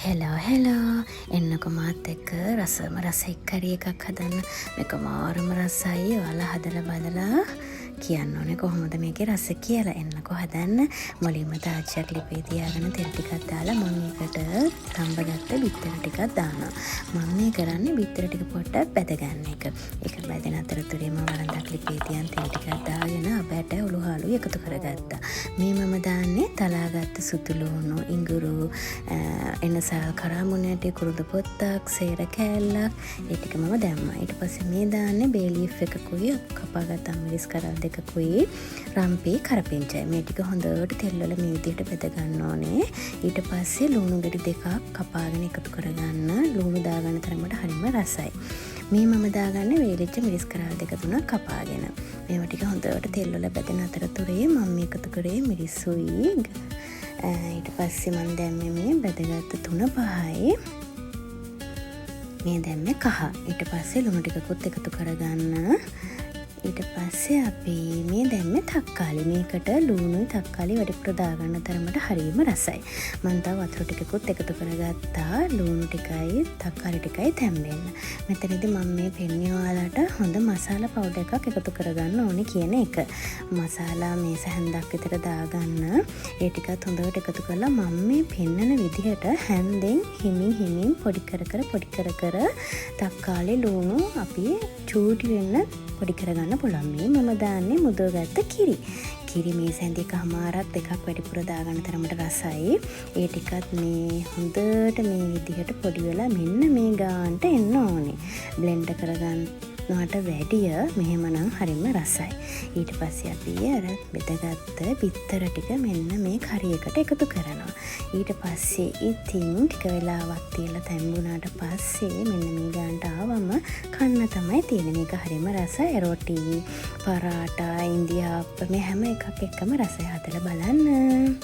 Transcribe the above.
Hello එන්නකො මාත් එක්ක රසම රසෙක් කරි එකක් හදන්න. මේක මාරම රසයි. ඔයාලා හදලා බලලා කියන්න ඕනේ කොහොමද මේකේ රස කියලා. එන්නකො හදන්න. මුලින්ම තාච්චියක් ලිපේ තියාගෙන තෙල් ටිකක් දාලා මම මේකට රම්බගත්ත බිත්තර ටිකක් දානවා. මම මේ කරන්නේ බිත්තර ටික පොඩ්ඩක් බැද ගන්න එක. ඒක බැදෙන අතරතුරේම වරන්දක් ලිපේ තියන් තෙල් ටිකක් දාගෙන අපට උළුහාලු එකතු කරගත්තා. මේ මම දාන්නේ තලාගත්ත සුදු ලුණු, ඉඟුරු, එනසල් කරාමුණට කුරුදු පොත්තක්, සේර කෑල්ලක්, ඒ ටික මම දැම්මා. ඊට පස්සේ මේ දාන්නේ බේ ලීෆ් එකකුයි කපාගත්ත අමිරිස් කරල් දෙකකුයි රම්පේ කරපිංචයි. මේ ටික හොඳට තෙල් වල මේ විදිහට බෙද ගන්න ඕනේ. ඊට පස්සේ ලුණු ගෙඩි දෙකක් කපාගෙන එකතු කරගන්න. ලුණු දාගන්න තරමට හරිම රසයි. මේ මම දාගන්නේ වේලිච්ච මිරිස් කරල් දෙක තුනක් කපාගෙන. මේවා ටික හොඳට තෙල් වල බෙදෙන අතරතුරේ මම එකතු කරේ මිරිස්සුයි. ඊට පස්සේ මම දැම්මේ මේ බෙදගත්ත 3-5යි. මේ දැම්මේ කහ. ඊට පස්සේ ලුණු ටිකකුත් එකතු කරගන්න. ඊට පස්සේ අපි මේ දැම්මේ තක්කාලි. මේකට ලුණුයි තක්කාලි වැඩිපුර දාගන්න තරමට හරිම රසයි. මම තව වතුර ටිකකුත් එකතු කරගත්තා. ලුණු ටිකයි තක්කාලි ටිකයි තැම්බෙන්න. මෙතනදී මම මේ පෙන්නේ ඔයාලට හොඳ මසාලා පවුඩර් එකක් එකතු කරගන්න ඕනේ කියන එක. මසාලා මේ සැහැන්දක් විතර දාගන්න. ඒ ටිකත් හොඳට එකතු කරලා මම මේ පෙන්නන විදිහට හැන්දෙන් හිමින් පොඩි කර තක්කාලි ලුණු අපි චූටි වෙන්න පොඩි කරගන්න පුළුවන්. මේ මම දාන්නේ මුදවගත්ත කිරි මේ සැන්දි එකමාරක් දෙකක් වැඩිපුර දාගන්න තරමට රසයි. ඒ ටිකත් මේ හොඳට මේ විදිහට පොඩි වෙලා මෙන්න මේ ගානට එන්න ඕනේ. බ්ලෙන්ඩ් කරගන්නවට වැඩිය මෙහෙමනම් හරිම රසයි. ඊට පස්සේ අපි අර බෙදගත්ත බිත්තර ටික මෙන්න මේ කරේකට එකතු කරනවා. ඊට පස්සේ ඉතින් ටික වෙලාවක් තියලා තැම්බුණාට පස්සේ මෙන්න මේ ගානට ආවම කන්න තමයි තියෙන්නේ. මේක හරිම රසයි. රොටි, පරාටා, ඉන්දියාප්ප මේ හැම එකක් එක්කම රසය හදලා බලන්න.